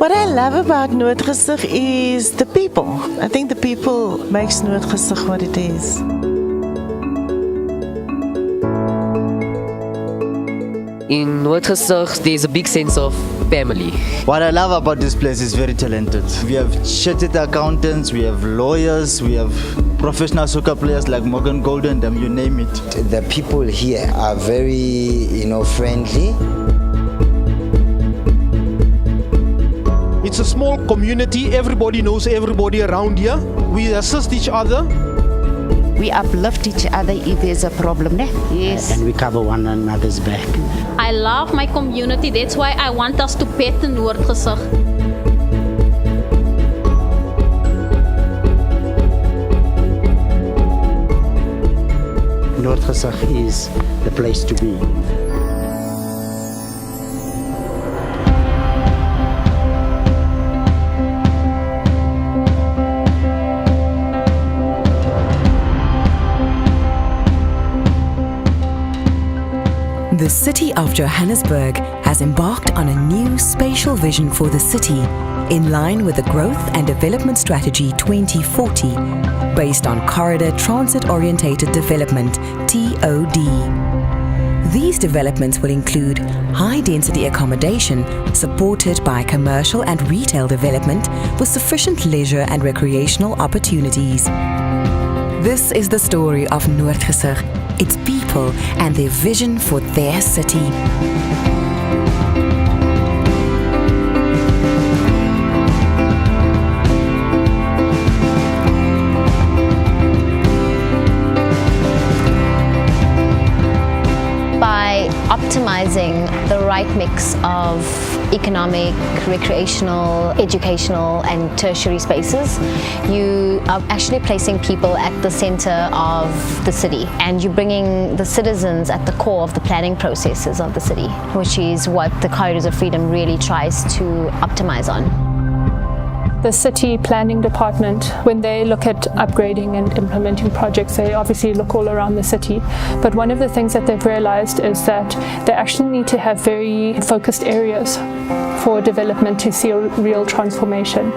What I love about Noordgesig is the people. I think the people makes Noordgesig what it is. In Noordgesig, there's a big sense of family. What I love about this place is very talented. We have chartered accountants, we have lawyers, we have professional soccer players like Morgan Golden, you name it. The people here are very, friendly. It's a small community. Everybody knows everybody around here. We assist each other. We uplift each other if there's a problem. Yes. And we cover one another's back. I love my community. That's why I want us to pet in Noordgesig. Noordgesig is the place to be. The city of Johannesburg has embarked on a new spatial vision for the city, in line with the Growth and Development Strategy 2040, based on Corridor Transit-Orientated Development, TOD. These developments will include high-density accommodation supported by commercial and retail development with sufficient leisure and recreational opportunities. This is the story of Noordgesig, its people and their vision for their city. By optimizing the right mix of economic, recreational, educational and tertiary spaces, you are actually placing people at the center of the city, and you're bringing the citizens at the core of the planning processes of the city, which is what the Corridors of Freedom really tries to optimize on. The city planning department, when they look at upgrading and implementing projects, they obviously look all around the city. But one of the things that they've realized is that they actually need to have very focused areas for development to see a real transformation.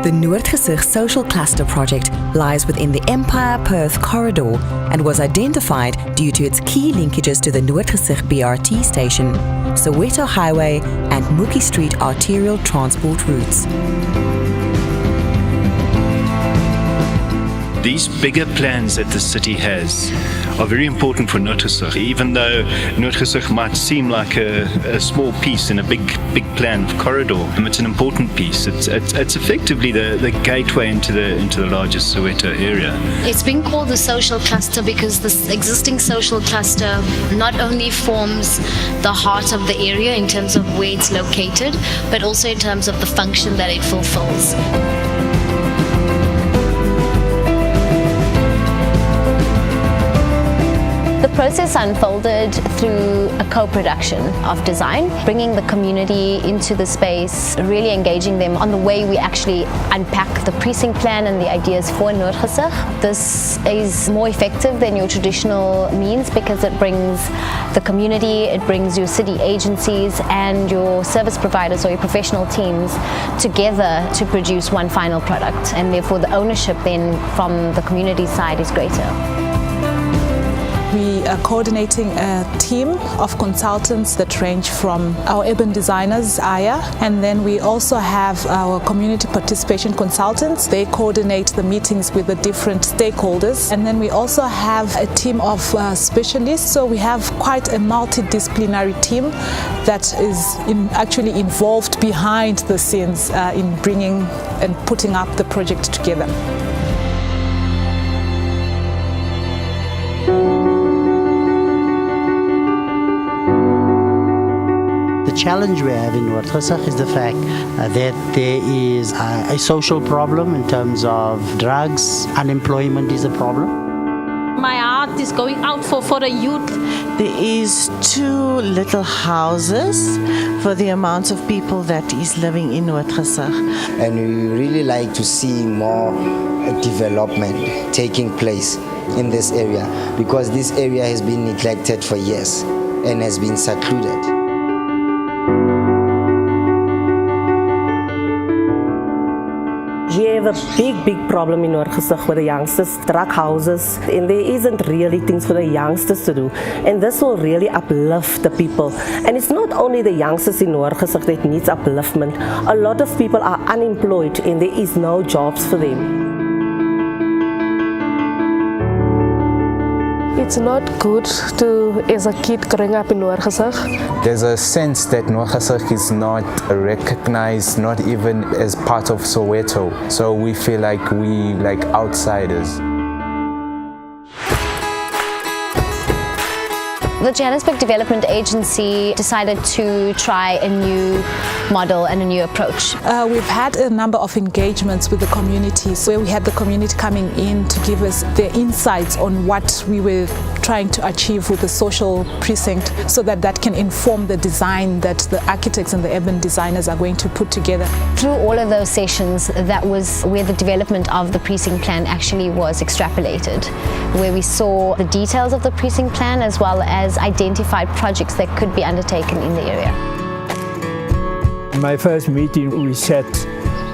The Noordgesig Social Cluster project lies within the Empire Perth corridor and was identified due to its key linkages to the Noordgesig BRT station, Soweto Highway and Mookie Street arterial transport routes. These bigger plans that the city has are very important for Noordgesig, even though Noordgesig might seem like a small piece in a big plan of corridor. It's an important piece. It's effectively the gateway into the larger Soweto area. It's been called the social cluster because this existing social cluster not only forms the heart of the area in terms of where it's located, but also in terms of the function that it fulfills. The process unfolded through a co-production of design, bringing the community into the space, really engaging them on the way we actually unpack the precinct plan and the ideas for Noordgesig. This is more effective than your traditional means because it brings the community, it brings your city agencies and your service providers or your professional teams together to produce one final product, and therefore the ownership then from the community side is greater. We are coordinating a team of consultants that range from our urban designers, Aya, and then we also have our community participation consultants. They coordinate the meetings with the different stakeholders. And then we also have a team of specialists, so we have quite a multidisciplinary team that is actually involved behind the scenes in bringing and putting up the project together. The challenge we have in Noordgesig is the fact that there is a social problem in terms of drugs. Unemployment is a problem. My heart is going out for the youth. There is too little houses for the amount of people that is living in Noordgesig. And we really like to see more development taking place in this area, because this area has been neglected for years and has been secluded. have a big problem in Noordgesig with the youngsters, drug houses, and there isn't really things for the youngsters to do. And this will really uplift the people. And it's not only the youngsters in Noordgesig that needs upliftment. A lot of people are unemployed and there is no jobs for them. It's not good to, as a kid growing up in Noordgesig. There's a sense that Noordgesig is not recognized, not even as part of Soweto. So we feel like we like outsiders. The Johannesburg Development Agency decided to try a new model and a new approach. We've had a number of engagements with the communities where we had the community coming in to give us their insights on what we were trying to achieve with the social precinct so that can inform the design that the architects and the urban designers are going to put together. Through all of those sessions, that was where the development of the precinct plan actually was extrapolated, where we saw the details of the precinct plan as well as identified projects that could be undertaken in the area. In my first meeting, we sat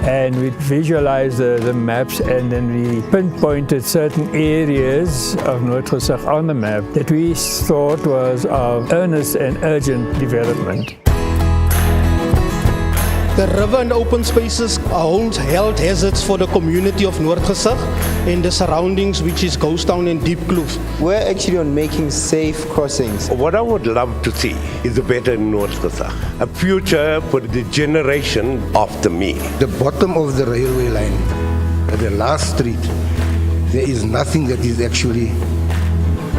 and we visualized the maps, and then we pinpointed certain areas of Noordgesig on the map that we thought was of earnest and urgent development. The river and open spaces hold health hazards for the community of Noordgesig and the surroundings, which is Ghost Town and Deep Kloof. We're actually on making safe crossings. What I would love to see is a better Noordgesig, a future for the generation after me. The bottom of the railway line, at the last street, there is nothing that is actually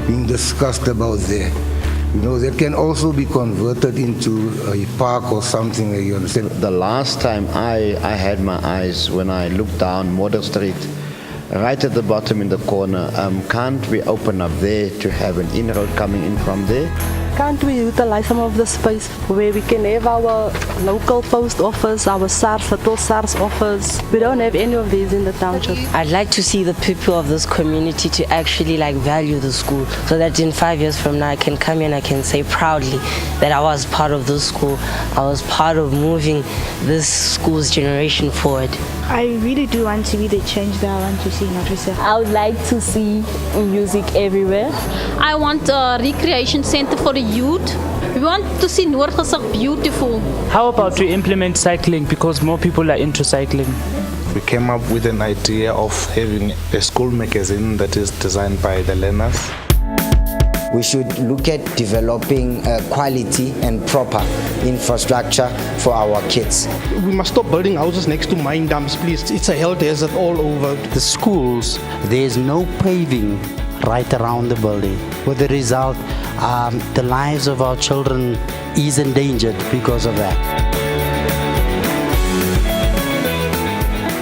being discussed about there. You know, that can also be converted into a park or something, you understand? The last time I had my eyes when I looked down Model Street, right at the bottom in the corner, can't we open up there to have an inroad coming in from there? Can't we utilize some of the space where we can have our local post office, our SARS, little SARS office? We don't have any of these in the township. I'd like to see the people of this community to actually value the school, so that in 5 years from now I can come in and I can say proudly that I was part of this school. I was part of moving this school's generation forward. I really do want to be the change that I want to see in Noordgesig. I would like to see music everywhere. I want a recreation center for the youth. We want to see Noordgesig beautiful. How about we implement cycling, because more people are into cycling? We came up with an idea of having a school magazine that is designed by the learners. We should look at developing quality and proper infrastructure for our kids. We must stop building houses next to mine dumps, please. It's a health hazard all over. The schools, there's no paving right around the building. With the result, the lives of our children is endangered because of that.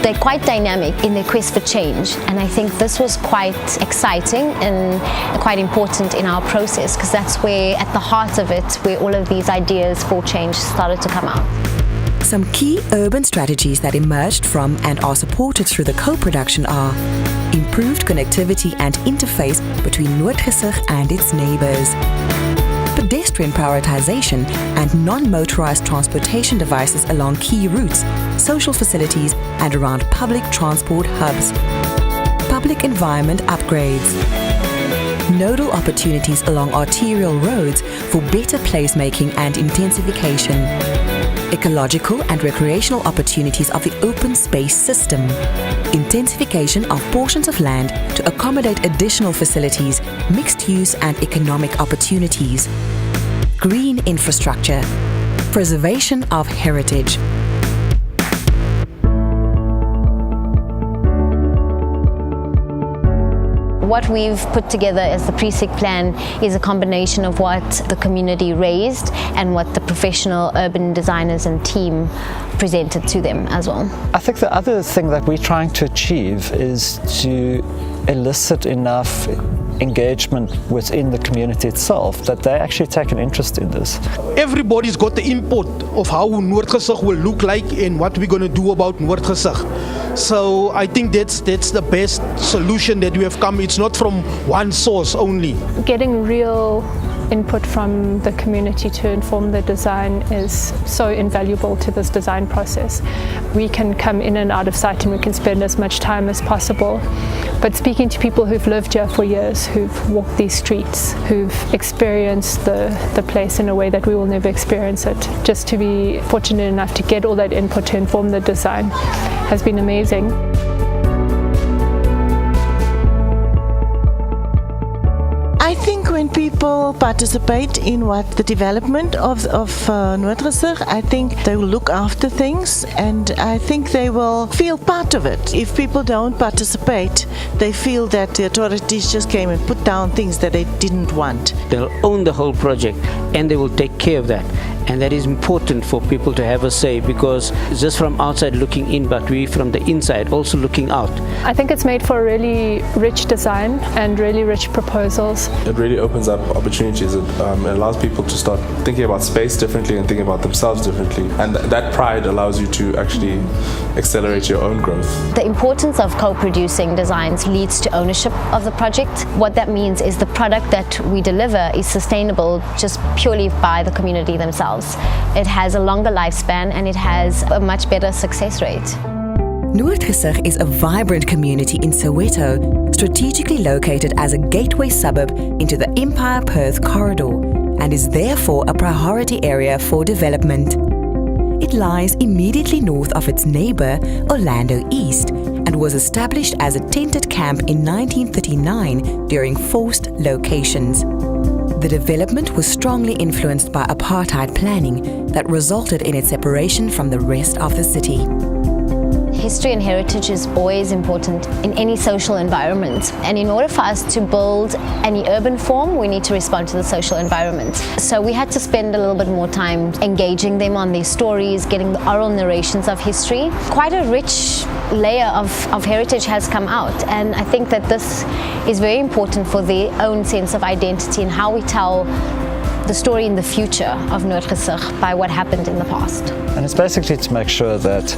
They're quite dynamic in their quest for change, and I think this was quite exciting and quite important in our process, because that's where, at the heart of it, where all of these ideas for change started to come out. Some key urban strategies that emerged from and are supported through the co-production are improved connectivity and interface between Noordgesig and its neighbours, pedestrian prioritization and non-motorized transportation devices along key routes, social facilities and around public transport hubs, public environment upgrades, nodal opportunities along arterial roads for better placemaking and intensification, ecological and recreational opportunities of the open space system, intensification of portions of land to accommodate additional facilities, mixed use and economic opportunities, green infrastructure, preservation of heritage. What we've put together as the precinct plan is a combination of what the community raised and what the professional urban designers and team presented to them as well. I think the other thing that we're trying to achieve is to elicit enough engagement within the community itself that they actually take an interest in this. Everybody's got the input of how Noordgesig will look like and what we're going to do about Noordgesig. So I think that's the best solution that we have come. It's not from one source only. Getting real input from the community to inform the design is so invaluable to this design process. We can come in and out of sight and we can spend as much time as possible. But speaking to people who've lived here for years, who've walked these streets, who've experienced the place in a way that we will never experience it, just to be fortunate enough to get all that input to inform the design has been amazing. I think when people participate in the development of Noordgesig, I think they will look after things and I think they will feel part of it. If people don't participate, they feel that the authorities just came and put down things that they didn't want. They'll own the whole project and they will take care of that. And that is important for people to have a say, because just from outside looking in, but we from the inside also looking out. I think it's made for a really rich design and really rich proposals. It really opens up opportunities. It allows people to start thinking about space differently and thinking about themselves differently. And that pride allows you to actually accelerate your own growth. The importance of co-producing designs leads to ownership of the project. What that means is the product that we deliver is sustainable just purely by the community themselves. It has a longer lifespan and it has a much better success rate. Noordgesig is a vibrant community in Soweto, strategically located as a gateway suburb into the Empire Perth corridor and is therefore a priority area for development. It lies immediately north of its neighbour, Orlando East, and was established as a tented camp in 1939 during forced locations. The development was strongly influenced by apartheid planning that resulted in its separation from the rest of the city. History and heritage is always important in any social environment. And in order for us to build any urban form, we need to respond to the social environment. So we had to spend a little bit more time engaging them on their stories, getting the oral narrations of history. Quite a rich layer of heritage has come out. And I think that this is very important for their own sense of identity and how we tell the story in the future of Noordgesig by what happened in the past. And it's basically to make sure that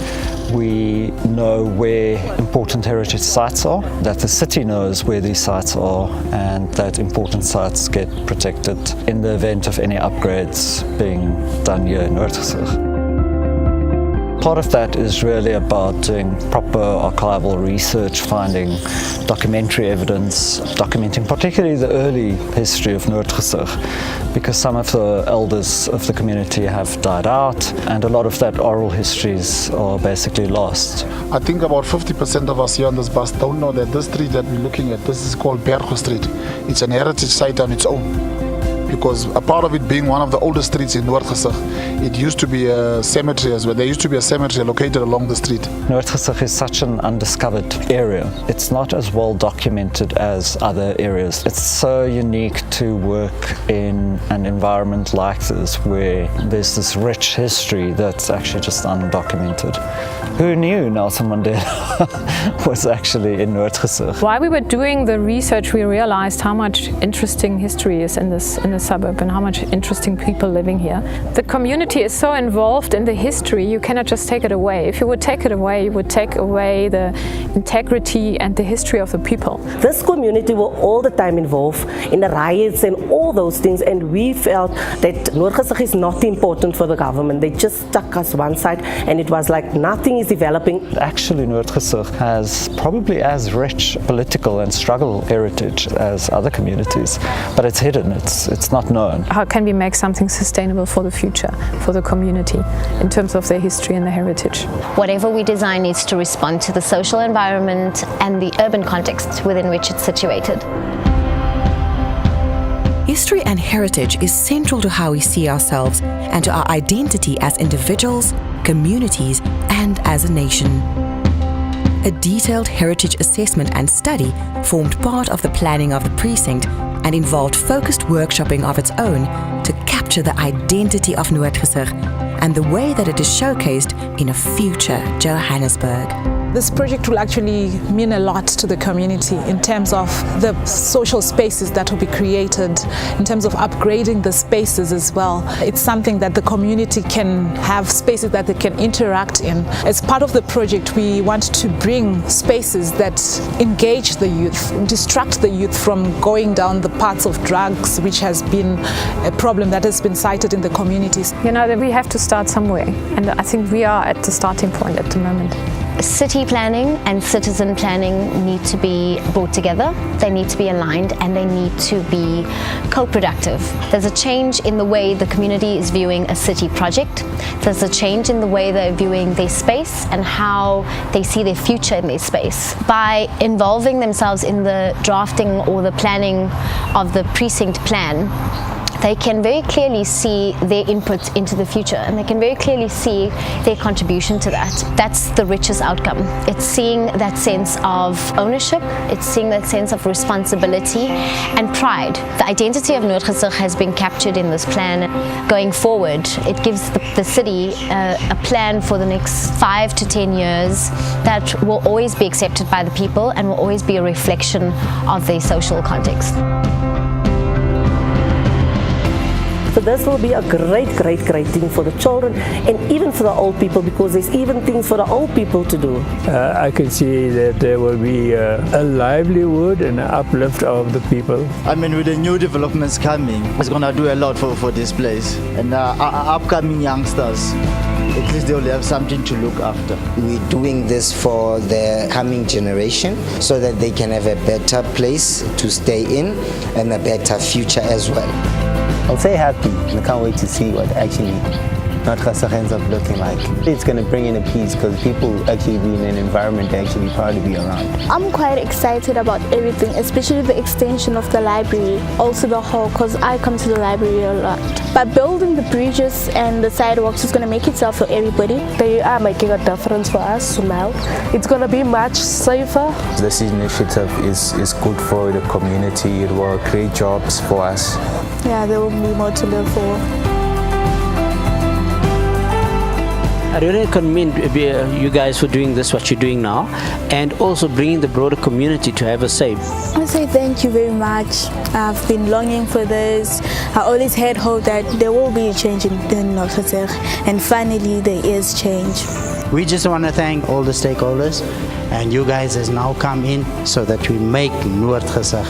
we know where important heritage sites are, that the city knows where these sites are, and that important sites get protected in the event of any upgrades being done here in Noordgesig. Part of that is really about doing proper archival research, finding documentary evidence, documenting particularly the early history of Noordgesig, because some of the elders of the community have died out and a lot of that oral histories are basically lost. I think about 50% of us here on this bus don't know that this street that we're looking at, this is called Bergo Street. It's an heritage site on its own, because a part of it being one of the oldest streets in Noordgesig, it used to be a cemetery as well. There used to be a cemetery located along the street. Noordgesig is such an undiscovered area. It's not as well documented as other areas. It's so unique to work in an environment like this where there's this rich history that's actually just undocumented. Who knew Nelson Mandela was actually in Noordgesig? While we were doing the research, we realized how much interesting history is in this suburb and how much interesting people living here. The community is so involved in the history, you cannot just take it away. If you would take it away, you would take away the integrity and the history of the people. This community were all the time involved in the riots and all those things, and we felt that Noordgesig is not important for the government. They just stuck us one side and it was like nothing is developing. Actually, Noordgesig has probably as rich political and struggle heritage as other communities, but it's hidden, it's not known. How can we make something sustainable for the future, for the community, in terms of their history and their heritage? Whatever we design needs to respond to the social environment and the urban context within which it's situated. History and heritage is central to how we see ourselves and to our identity as individuals, communities, and as a nation. A detailed heritage assessment and study formed part of the planning of the precinct and involved focused workshopping of its own to capture the identity of Noordgesig and the way that it is showcased in a future Johannesburg. This project will actually mean a lot to the community in terms of the social spaces that will be created, in terms of upgrading the spaces as well. It's something that the community can have spaces that they can interact in. As part of the project, we want to bring spaces that engage the youth, distract the youth from going down the paths of drugs, which has been a problem that has been cited in the communities. You know, that we have to start somewhere, and I think we are at the starting point at the moment. City planning and citizen planning need to be brought together, they need to be aligned, and they need to be co-productive. There's a change in the way the community is viewing a city project. There's a change in the way they're viewing their space and how they see their future in their space. By involving themselves in the drafting or the planning of the precinct plan, they can very clearly see their input into the future, and they can very clearly see their contribution to that. That's the richest outcome. It's seeing that sense of ownership, it's seeing that sense of responsibility and pride. The identity of Noordgesig has been captured in this plan. Going forward, it gives the city a plan for the next 5 to 10 years that will always be accepted by the people and will always be a reflection of their social context. So this will be a great thing for the children and even for the old people, because there's even things for the old people to do. I can see that there will be a livelihood and an uplift of the people. I mean, with the new developments coming, it's going to do a lot for this place. And our upcoming youngsters, at least they will have something to look after. We're doing this for the coming generation so that they can have a better place to stay in and a better future as well. I'll say happy, and I can't wait to see what actually Noordgesig ends up looking like. It's going to bring in a peace because people actually be in an environment they're actually proud to be around. I'm quite excited about everything, especially the extension of the library, also the hall, because I come to the library a lot. But building the bridges and the sidewalks is going to make it safe for everybody. They are making a difference for us now. It's going to be much safer. This initiative is good for the community. It will create jobs for us. Yeah, there will be more to live for. I really commend you guys for doing this, what you're doing now, and also bringing the broader community to have a say. I say thank you very much. I've been longing for this. I always had hope that there will be a change in Noordgesig, and finally there is change. We just want to thank all the stakeholders, and you guys has now come in so that we make Noordgesig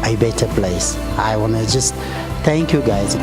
a better place. I want to just thank you guys.